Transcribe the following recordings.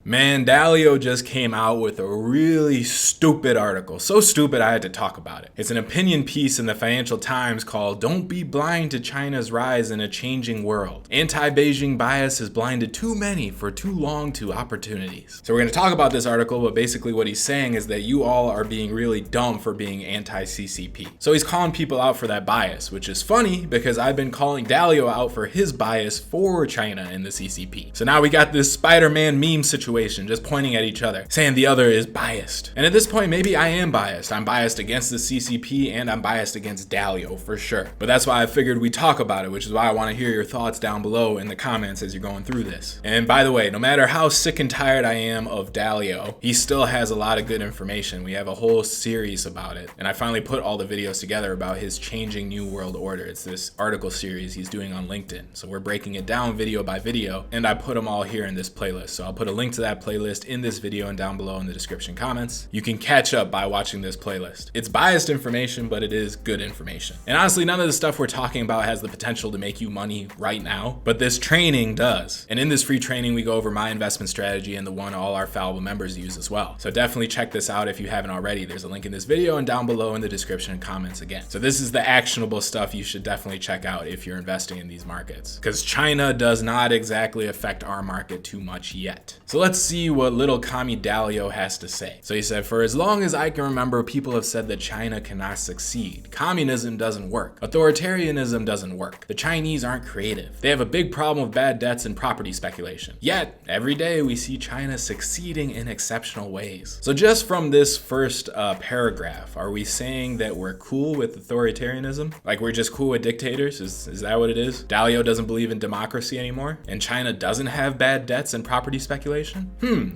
Man, Dalio just came out with a really stupid article. So stupid I had to talk about it. It's an opinion piece in the Financial Times called "Don't Be Blind to China's Rise in a Changing World. Anti-Beijing bias has blinded too many for too long to opportunities." So we're going to talk about this article, but basically what he's saying is that you all are being really dumb for being anti-CCP. So he's calling people out for that bias, which is funny because I've been calling Dalio out for his bias for China in the CCP. So now we got this Spider-Man meme situation, just pointing at each other, saying the other is biased. And at this point, maybe I am biased. I'm biased against the CCP and I'm biased against Dalio for sure. But that's why I figured we'd talk about it, which is why I want to hear your thoughts down below in the comments as you're going through this. And by the way, no matter how sick and tired I am of Dalio, he still has a lot of good information. We have a whole series about it. And I finally put all the videos together about his changing new world order. It's this article series he's doing on LinkedIn. So we're breaking it down video by video, and I put them all here in this playlist. So I'll put a link to that playlist in this video and down below in the description comments. You can catch up by watching this playlist. It's biased information, but it is good information. And honestly, none of the stuff we're talking about has the potential to make you money right now, but this training does. And in this free training, we go over my investment strategy and the one all our Fallible members use as well. So definitely check this out if you haven't already. There's a link in this video and down below in the description and comments again. So this is the actionable stuff you should definitely check out if you're investing in these markets, because China does not exactly affect our market too much yet. So let's see what little commie Dalio has to say. So he said, "For as long as I can remember, people have said that China cannot succeed. Communism doesn't work. Authoritarianism doesn't work. The Chinese aren't creative. They have a big problem with bad debts and property speculation. Yet, every day we see China succeeding in exceptional ways." So just from this first paragraph, are we saying that we're cool with authoritarianism? Like we're just cool with dictators? Is that what it is? Dalio doesn't believe in democracy anymore? And China doesn't have bad debts and property speculation?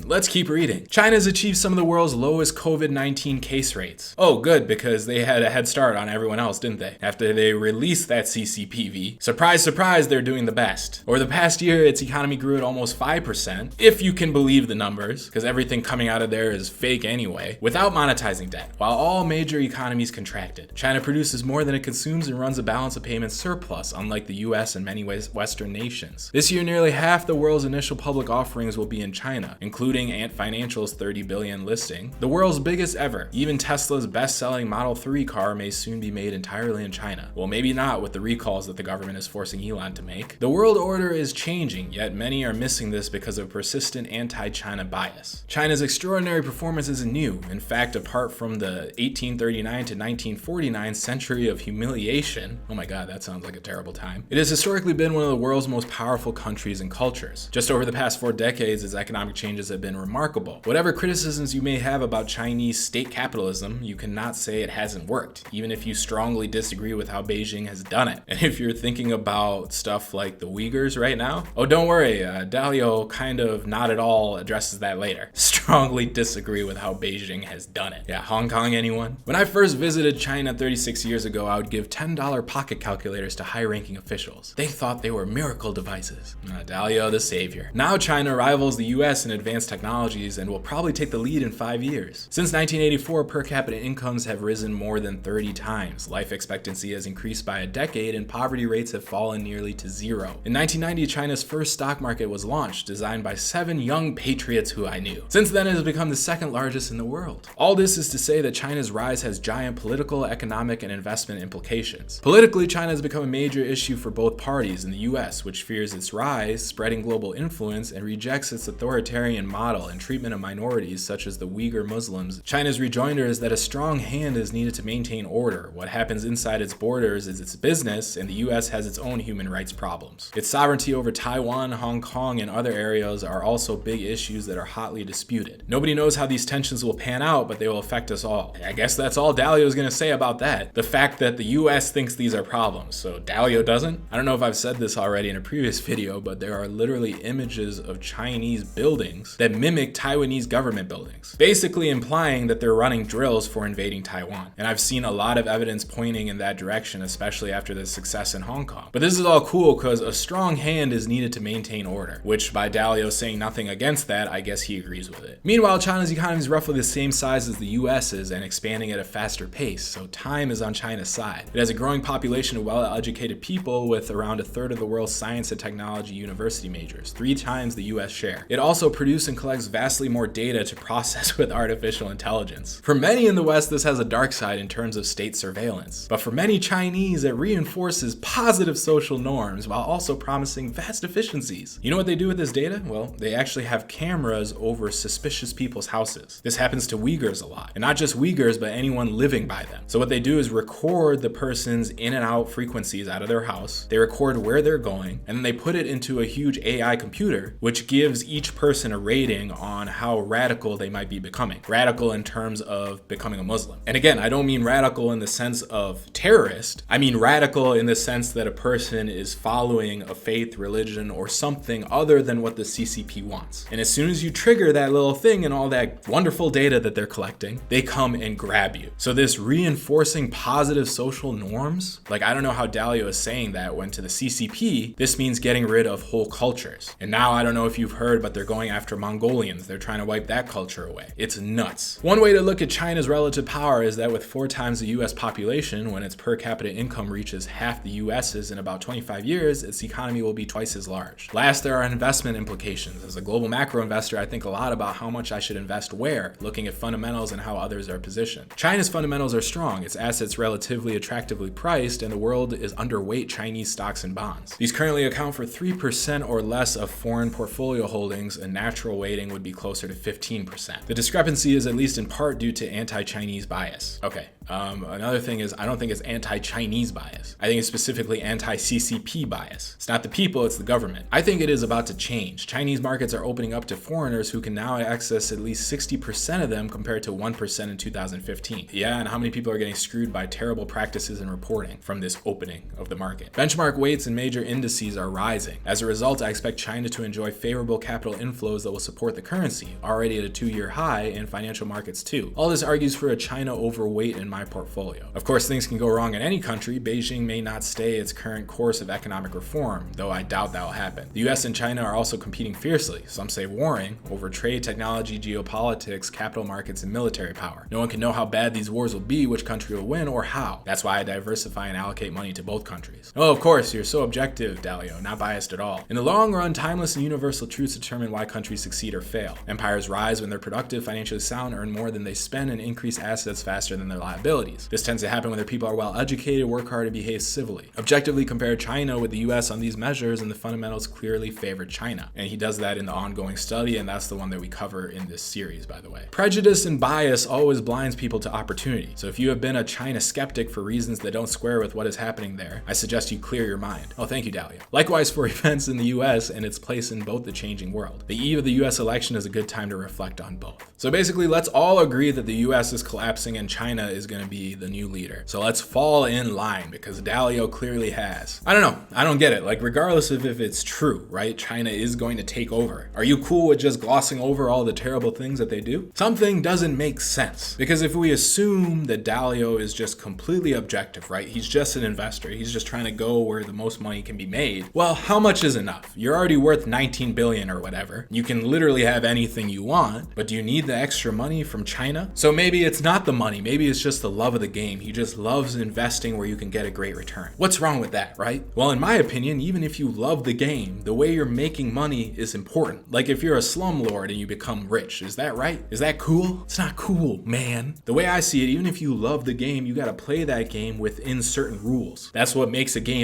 Let's keep reading. China's achieved some of the world's lowest COVID-19 case rates. Oh, good, because they had a head start on everyone else, didn't they? After they released that CCPV. Surprise, surprise, they're doing the best. Over the past year, its economy grew at almost 5%, if you can believe the numbers, because everything coming out of there is fake anyway, without monetizing debt, while all major economies contracted. China produces more than it consumes and runs a balance of payments surplus, unlike the US and many Western nations. This year, nearly half the world's initial public offerings will be in China, including Ant Financial's $30 billion listing, the world's biggest ever. Even Tesla's best-selling Model 3 car may soon be made entirely in China. Well, maybe not with the recalls that the government is forcing Elon to make. The world order is changing, yet many are missing this because of persistent anti-China bias. China's extraordinary performance isn't new. In fact, apart from the 1839 to 1949 century of humiliation, oh my god, that sounds like a terrible time, it has historically been one of the world's most powerful countries and cultures. Just over the past 4 decades, its economic changes have been remarkable. Whatever criticisms you may have about Chinese state capitalism, you cannot say it hasn't worked, even if you strongly disagree with how Beijing has done it. And if you're thinking about stuff like the Uyghurs right now, oh, don't worry, Dalio kind of not at all addresses that later. Strongly disagree with how Beijing has done it. Yeah, Hong Kong, anyone? When I first visited China 36 years ago, I would give $10 pocket calculators to high-ranking officials. They thought they were miracle devices. Dalio the savior. Now China rivals the US in advanced technologies and will probably take the lead in 5 years. Since 1984, per capita incomes have risen more than 30 times. Life expectancy has increased by a decade and poverty rates have fallen nearly to zero. In 1990, China's first stock market was launched, designed by 7 young patriots who I knew. Since then, it has become the second largest in the world. All this is to say that China's rise has giant political, economic, and investment implications. Politically, China has become a major issue for both parties in the US, which fears its rise, spreading global influence, and rejects its authoritarian model and treatment of minorities such as the Uyghur Muslims. China's rejoinder is that a strong hand is needed to maintain order. What happens inside its borders is its business, and the US has its own human rights problems. Its sovereignty over Taiwan, Hong Kong, and other areas are also big issues that are hotly disputed. Nobody knows how these tensions will pan out, but they will affect us all. I guess that's all Dalio is going to say about that. The fact that the US thinks these are problems, so Dalio doesn't? I don't know if I've said this already in a previous video, but there are literally images of Chinese buildings that mimic Taiwanese government buildings, basically implying that they're running drills for invading Taiwan. And I've seen a lot of evidence pointing in that direction, especially after the success in Hong Kong. But this is all cool because a strong hand is needed to maintain order, which by Dalio saying nothing against that, I guess he agrees with it. it. Meanwhile, China's economy is roughly the same size as the US's and expanding at a faster pace, so time is on China's side. It has a growing population of well-educated people with around a third of the world's science and technology university majors, 3 times the US share. It also produces and collects vastly more data to process with artificial intelligence. For many in the West, this has a dark side in terms of state surveillance. But for many Chinese, it reinforces positive social norms while also promising vast efficiencies. You know what they do with this data? Well, they actually have cameras over suspicious people's houses. This happens to Uyghurs a lot. And not just Uyghurs, but anyone living by them. So what they do is record the person's in and out frequencies out of their house. They record where they're going, and then they put it into a huge AI computer, which gives each person a rating on how radical they might be becoming. Radical in terms of becoming a Muslim. And again, I don't mean radical in the sense of terrorist. I mean radical in the sense that a person is following a faith, religion, or something other than what the CCP wants. And as soon as you trigger that little thing and all that wonderful data that they're collecting, they come and grab you. So this reinforcing positive social norms, like I don't know how Dalio is saying that when to the CCP, this means getting rid of whole cultures. And now I don't know if you've heard, but they're going after Mongolians. They're trying to wipe that culture away. It's nuts. One way to look at China's relative power is that with 4 times the US population, when its per capita income reaches half the US's in about 25 years, its economy will be twice as large. Last, there are investment implications. As a global macro investor, I think a lot about how much I should invest where, looking at fundamentals and how others are positioned. China's fundamentals are strong, its assets relatively attractively priced, and the world is underweight Chinese stocks and bonds. These currently account for 3% or less of foreign portfolio holdings. A natural weighting would be closer to 15%. The discrepancy is at least in part due to anti-Chinese bias. Okay. Another thing is, I don't think it's anti-Chinese bias. I think it's specifically anti-CCP bias. It's not the people, it's the government. I think it is about to change. Chinese markets are opening up to foreigners who can now access at least 60% of them compared to 1% in 2015. Yeah, and how many people are getting screwed by terrible practices and reporting from this opening of the market? Benchmark weights and major indices are rising. As a result, I expect China to enjoy favorable capital inflows that will support the currency, already at a 2-year high, and financial markets too. All this argues for a China overweight in my portfolio. Of course, things can go wrong in any country. Beijing may not stay its current course of economic reform, though I doubt that will happen. The US and China are also competing fiercely, some say warring, over trade, technology, geopolitics, capital markets, and military power. No one can know how bad these wars will be, which country will win, or how. That's why I diversify and allocate money to both countries. Oh, of course, you're so objective, Dalio, not biased at all. In the long run, timeless and universal truths determine why countries succeed or fail. Empires rise when they're productive, financially sound, earn more than they spend, and increase assets faster than their liabilities. This tends to happen when their people are well educated, work hard, and behave civilly. Objectively compare China with the US on these measures, and the fundamentals clearly favor China. And he does that in the ongoing study, and that's the one that we cover in this series, by the way. Prejudice and bias always blinds people to opportunity. So if you have been a China skeptic for reasons that don't square with what is happening there, I suggest you clear your mind. Oh, thank you, Dalio. Likewise for events in the US and its place in both the changing world. The eve of the US election is a good time to reflect on both. So basically, let's all agree that the US is collapsing and China is going to be the new leader. So let's fall in line, because Dalio clearly has. I don't know. I don't get it. Like, regardless of if it's true, right? China is going to take over. Are you cool with just glossing over all the terrible things that they do? Something doesn't make sense. Because if we assume that Dalio is just completely objective, right? He's just an investor. He's just trying to go where the most money can be made. Well, how much is enough? You're already worth 19 billion or whatever. You can literally have anything you want, but do you need the extra money from China? So maybe it's not the money. Maybe it's just the love of the game. He just loves investing where you can get a great return. What's wrong with that, right? Well, in my opinion, even if you love the game, the way you're making money is important. Like if you're a slumlord and you become rich, is that right? Is that cool? It's not cool, man. The way I see it, even if you love the game, you gotta play that game within certain rules. That's what makes a game,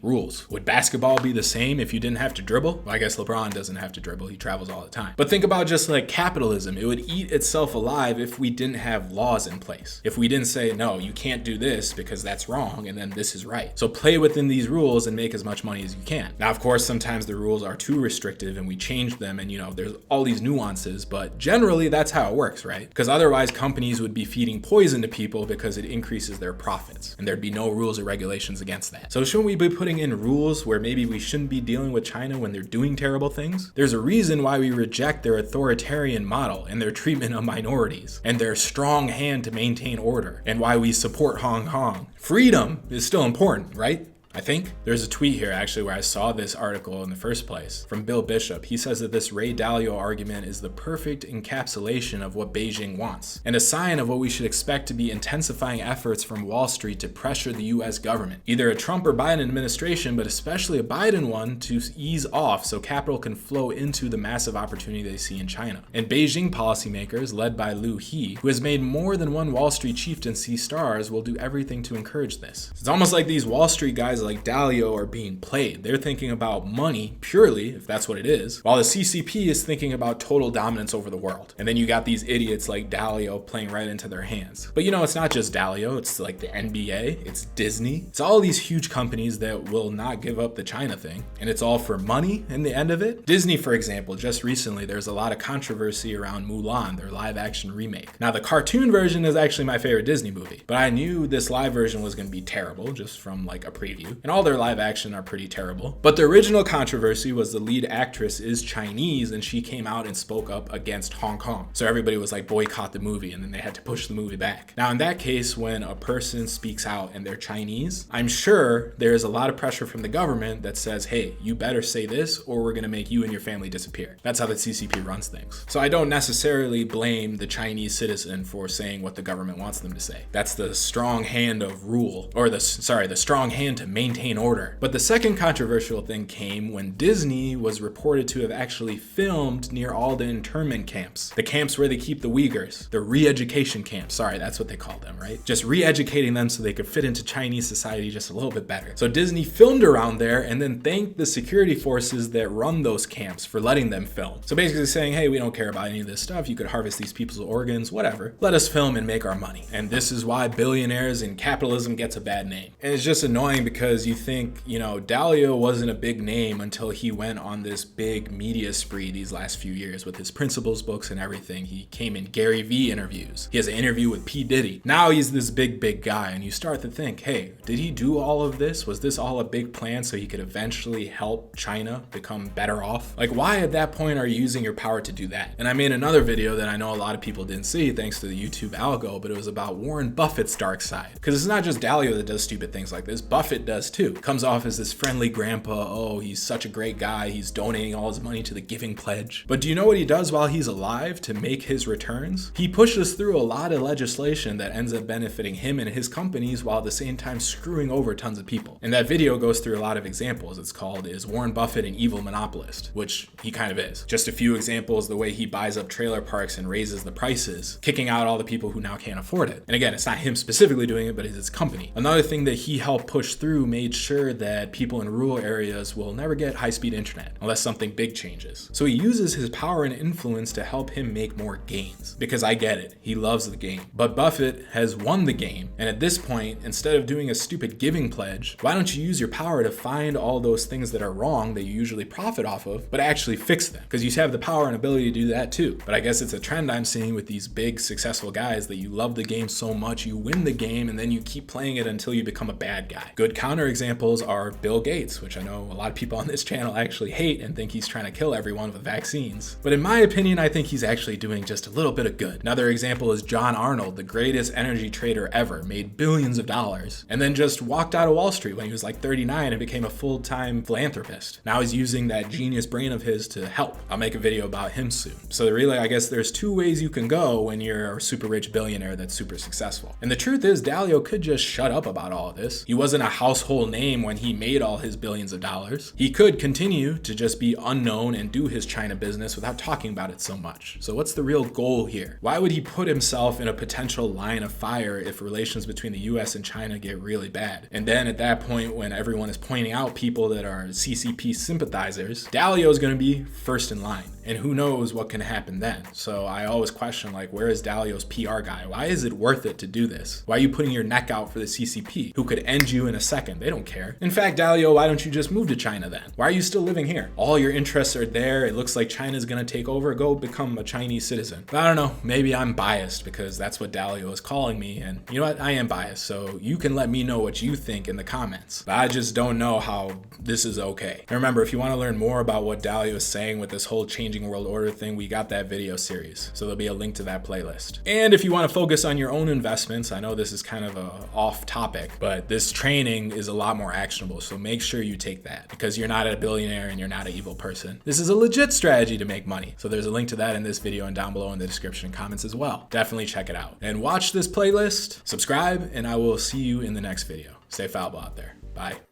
rules. Would basketball be the same if you didn't have to dribble? Well, I guess LeBron doesn't have to dribble, he travels all the time. But think about just like capitalism. It would eat itself alive if we didn't have laws in place. If we didn't say, no, you can't do this because that's wrong and then this is right. So play within these rules and make as much money as you can. Now, of course, sometimes the rules are too restrictive and we change them and there's all these nuances, but generally that's how it works, right? Because otherwise companies would be feeding poison to people because it increases their profits and there'd be no rules or regulations against that. So shouldn't we be putting in rules where maybe we shouldn't be dealing with China when they're doing terrible things? There's a reason why we reject their authoritarian model and their treatment of minorities and their strong hand to maintain order, and why we support Hong Kong. Freedom is still important, right? I think there's a tweet here actually where I saw this article in the first place from Bill Bishop. He says that this Ray Dalio argument is the perfect encapsulation of what Beijing wants, and a sign of what we should expect to be intensifying efforts from Wall Street to pressure the US government, either a Trump or Biden administration, but especially a Biden one, to ease off so capital can flow into the massive opportunity they see in China. And Beijing policymakers, led by Liu He, who has made more than one Wall Street chieftain see stars, will do everything to encourage this. It's almost like these Wall Street guys like Dalio are being played. They're thinking about money purely, if that's what it is, while the CCP is thinking about total dominance over the world. And then you got these idiots like Dalio playing right into their hands. But it's not just Dalio, it's like the NBA, it's Disney, it's all these huge companies that will not give up the China thing, and it's all for money in the end of it. Disney, for example, just recently there's a lot of controversy around Mulan, their live action remake. Now the cartoon version is actually my favorite Disney movie, but I knew this live version was going to be terrible just from like a preview, and all their live action are pretty terrible. But the original controversy was the lead actress is Chinese, and she came out and spoke up against Hong Kong. So everybody was like, boycott the movie, and then they had to push the movie back. Now in that case, when a person speaks out and they're Chinese, I'm sure there's a lot of pressure from the government that says, hey, you better say this or we're going to make you and your family disappear. That's how the CCP runs things. So I don't necessarily blame the Chinese citizen for saying what the government wants them to say. That's the strong hand of rule, or the strong hand to maintain order. But the second controversial thing came when Disney was reported to have actually filmed near all the internment camps, the camps where they keep the Uyghurs, the re-education camps. Sorry, that's what they call them, right? Just re-educating them so they could fit into Chinese society just a little bit better. So Disney filmed around there and then thanked the security forces that run those camps for letting them film. So basically saying, hey, we don't care about any of this stuff. You could harvest these people's organs, whatever. Let us film and make our money. And this is why billionaires and capitalism gets a bad name. And it's just annoying because you think, Dalio wasn't a big name until he went on this big media spree these last few years with his principles books and everything. He came in Gary Vee interviews. He has an interview with P. Diddy. Now he's this big guy, and you start to think, hey, did he do all of this? Was this all a big plan so he could eventually help China become better off? Like, why at that point are you using your power to do that? And I made another video that I know a lot of people didn't see thanks to the YouTube algo, but it was about Warren Buffett's dark side. Because it's not just Dalio that does stupid things like this. Buffett does too. Comes off as this friendly grandpa. Oh, he's such a great guy. He's donating all his money to the Giving Pledge. But do you know what he does while he's alive to make his returns? He pushes through a lot of legislation that ends up benefiting him and his companies while at the same time screwing over tons of people. And that video goes through a lot of examples. It's called Is Warren Buffett an Evil Monopolist? Which he kind of is. Just a few examples, the way he buys up trailer parks and raises the prices, kicking out all the people who now can't afford it. And again, it's not him specifically doing it, but it's his company. Another thing that he helped push through made sure that people in rural areas will never get high-speed internet unless something big changes. So he uses his power and influence to help him make more gains. Because I get it, he loves the game. But Buffett has won the game, and at this point, instead of doing a stupid giving pledge, why don't you use your power to find all those things that are wrong that you usually profit off of, but actually fix them? Because you have the power and ability to do that too. But I guess it's a trend I'm seeing with these big successful guys that you love the game so much, you win the game, and then you keep playing it until you become a bad guy. Good counterexamples are Bill Gates, which I know a lot of people on this channel actually hate and think he's trying to kill everyone with vaccines. But in my opinion, I think he's actually doing just a little bit of good. Another example is John Arnold, the greatest energy trader ever, made billions of dollars, and then just walked out of Wall Street when he was like 39 and became a full-time philanthropist. Now he's using that genius brain of his to help. I'll make a video about him soon. So really, I guess there's two ways you can go when you're a super rich billionaire that's super successful. And the truth is, Dalio could just shut up about all of this. He wasn't a household name when he made all his billions of dollars. He could continue to just be unknown and do his China business without talking about it so much. So what's the real goal here? Why would he put himself in a potential line of fire if relations between the US and China get really bad? And then at that point, when everyone is pointing out people that are CCP sympathizers, Dalio is going to be first in line. And who knows what can happen then. So I always question, like, where is Dalio's PR guy? Why is it worth it to do this? Why are you putting your neck out for the CCP, who could end you in a second? They don't care. In fact, Dalio, why don't you just move to China then? Why are you still living here? All your interests are there. It looks like China's gonna take over. Go become a Chinese citizen. But I don't know, maybe I'm biased because that's what Dalio is calling me. And you know what? I am biased. So you can let me know what you think in the comments. But I just don't know how this is okay. And remember, if you want to learn more about what Dalio is saying with this whole changing changing world order thing, we got that video series. So there'll be a link to that playlist. And if you want to focus on your own investments, I know this is kind of a off topic, but this training is a lot more actionable. So make sure you take that, because you're not a billionaire and you're not an evil person. This is a legit strategy to make money. So there's a link to that in this video and down below in the description and comments as well. Definitely check it out. And watch this playlist, subscribe, and I will see you in the next video. Stay fallible out there. Bye.